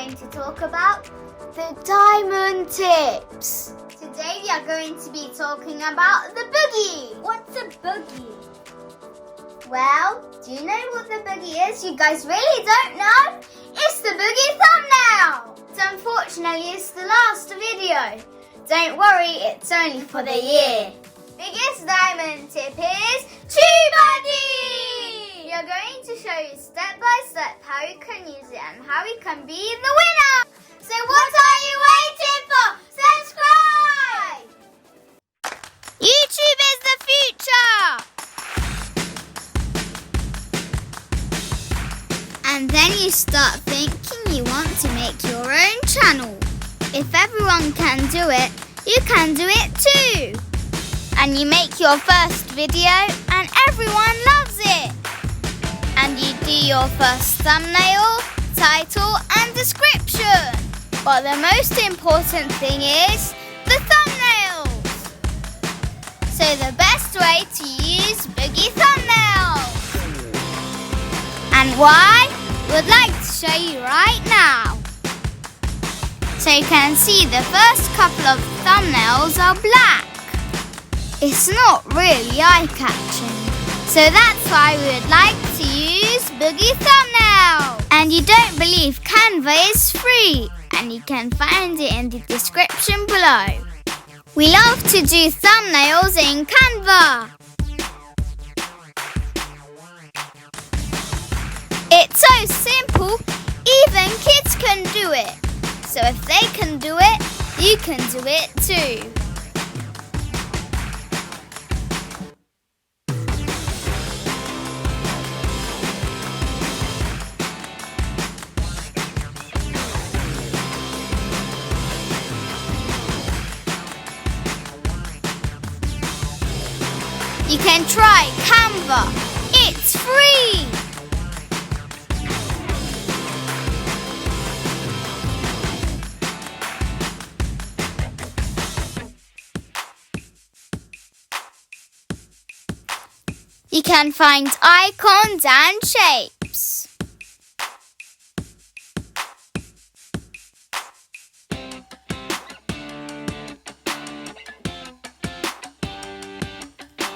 going to talk about the diamond tips. Today we are going to be talking about the boogie. What's a boogie? Well, do you know what the boogie is? You guys really don't know? It's the BOGY Thumbnail. So unfortunately, it's the last video. Don't worry, it's only for the year. Biggest diamond tip is TubeBuddy. We are going to show you step by step how you can use it and how you can be the winner. So what are you waiting for? Subscribe! YouTube is the future! And then you start thinking you want to make your own channel. If everyone can do it, you can do it too. And you make your first video and everyone loves it. And you do your first thumbnail, title and description. But the most important thing is the thumbnails. So the best way to use BOGY Thumbnail. And why? We'd like to show you right now. So you can see the first couple of thumbnails are black. It's not really eye-catching. So that's why we would like to use BOGY Thumbnail. And you don't believe Canva is free, and you can find it in the description below. We love to do thumbnails in Canva. It's so simple, even kids can do it. So if they can do it, you can do it too. You can try Canva. It's free. You can find icons and shapes.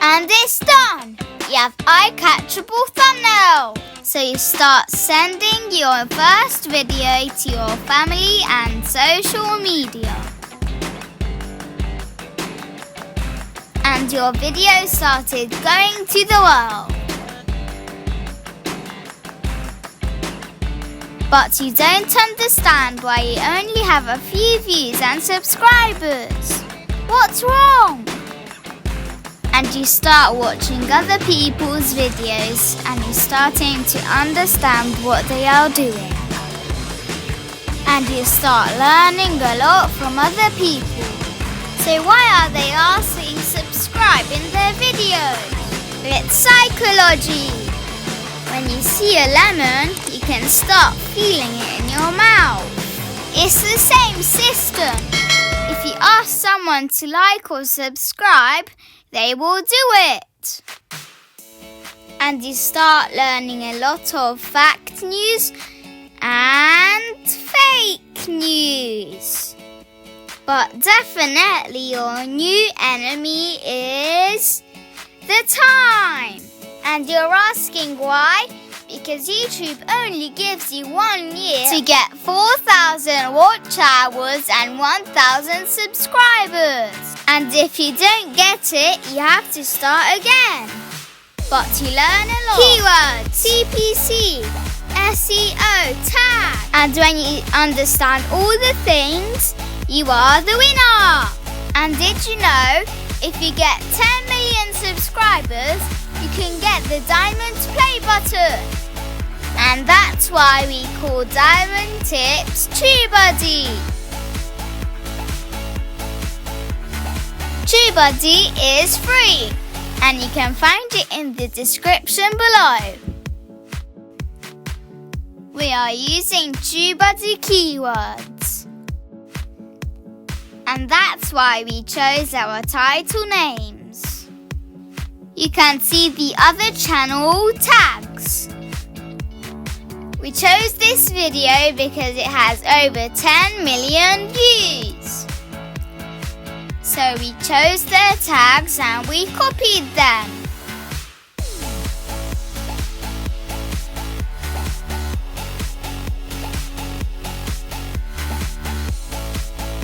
And it's done! You have eye-catchable thumbnail. So you start sending your first video to your family and social media. And your video started going to the world. But you don't understand why you only have a few views and subscribers. What's wrong? And you start watching other people's videos and you're starting to understand what they are doing. And you start learning a lot from other people. So why are they asking subscribe in their videos? It's psychology. When you see a lemon, you can start feeling it in your mouth. It's the same system. If you ask someone to like or subscribe, they will do it. And you start learning a lot of fact news and fake news. But definitely your new enemy is the time. And you're asking why? Because YouTube only gives you 1 year to get 4,000 watch hours and 1,000 subscribers. And if you don't get it, you have to start again. But you learn a lot. Keywords, CPC, SEO, tag. And when you understand all the things, you are the winner! And did you know, if you get 10 million subscribers, you can get the diamond play button. And that's why we call Diamond Tips TubeBuddy. TubeBuddy is free, and you can find it in the description below. We are using TubeBuddy keywords. And that's why we chose our title names. You can see the other channel tags. We chose this video because it has over 10 million views. So we chose their tags and we copied them.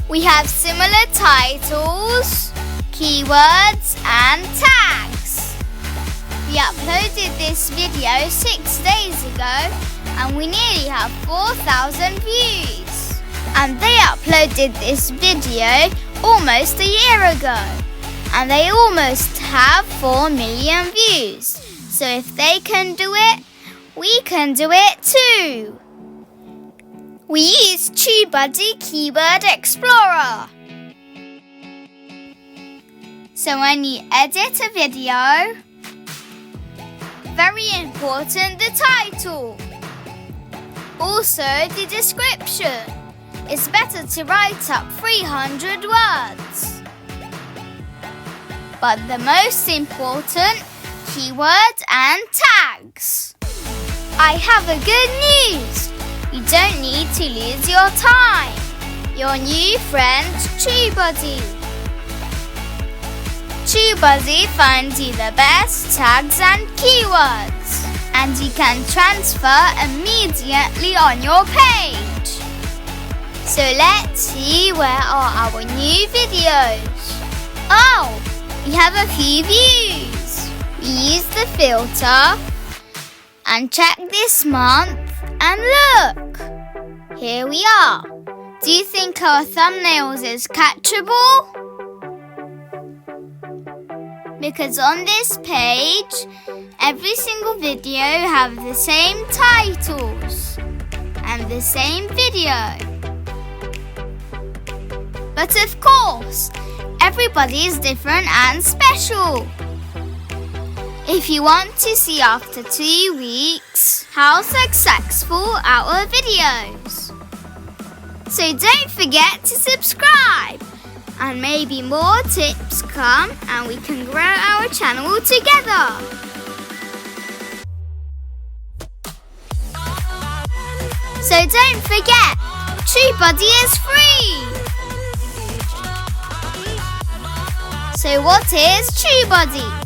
We have similar titles, keywords and tags. We uploaded this video 6 days ago and we nearly have 4,000 views. And they uploaded this video almost a year ago and they almost have 4 million views. So if they can do it, we can do it too. We use TubeBuddy Keyword Explorer. So when you edit a video, very important, the title. Also the description. It's better to write up 300 words. But the most important, keywords and tags. I have a good news. You don't need to lose your time. Your new friend, TubeBuddy. TubeBuddy finds you the best tags and keywords, and you can transfer immediately on your page. So let's see where are our new videos. Oh, we have a few views. We use the filter and check this month. And look, here we are. Do you think our thumbnails is catchable? Because on this page, every single video have the same titles and the same video. But of course, everybody is different and special. If you want to see after 2 weeks how successful our videos. So don't forget to subscribe and maybe more tips come and we can grow our channel together. So don't forget, TubeBuddy is free. So what is TubeBuddy?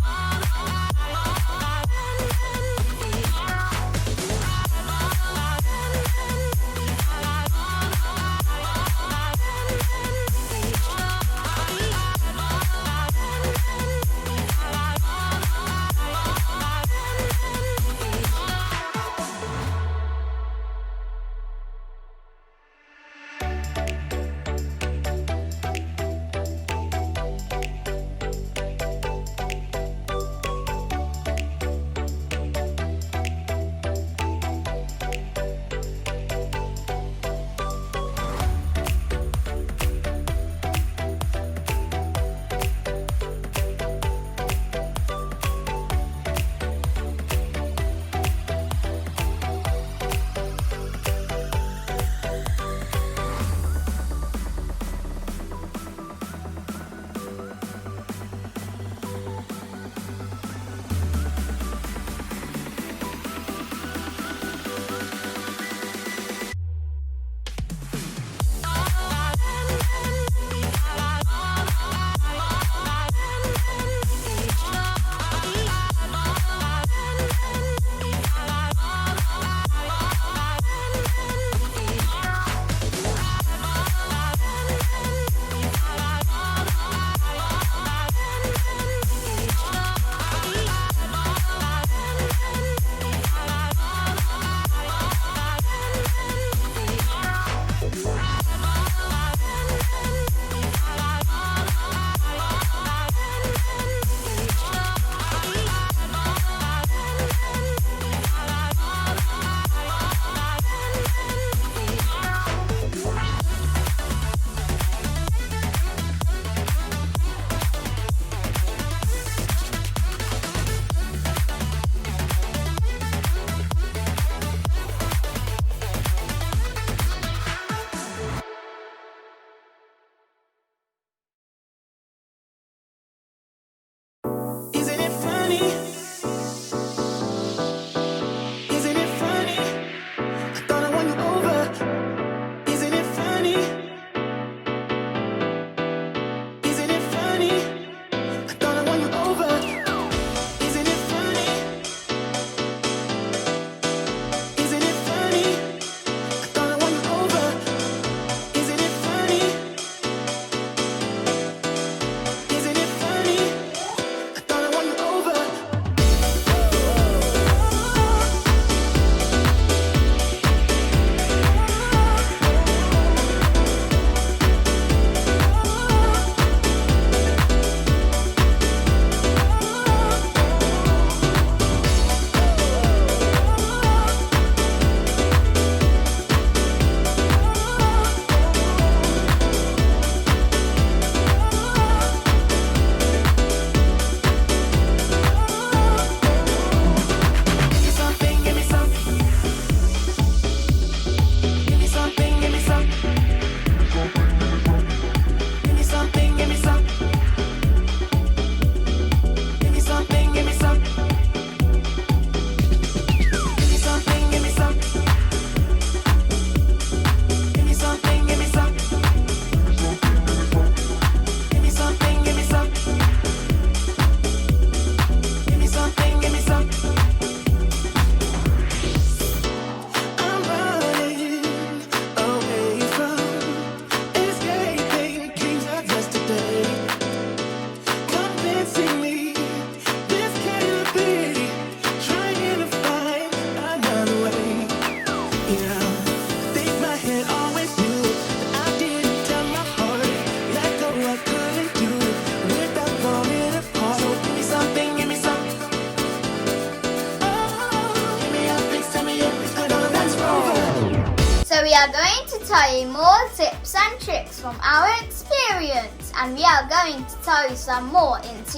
we are going to tell you more tips and tricks from our experience, and we are going to tell you some more in 2021.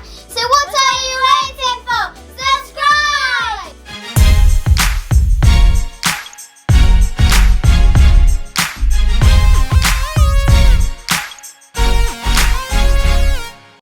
So what are you waiting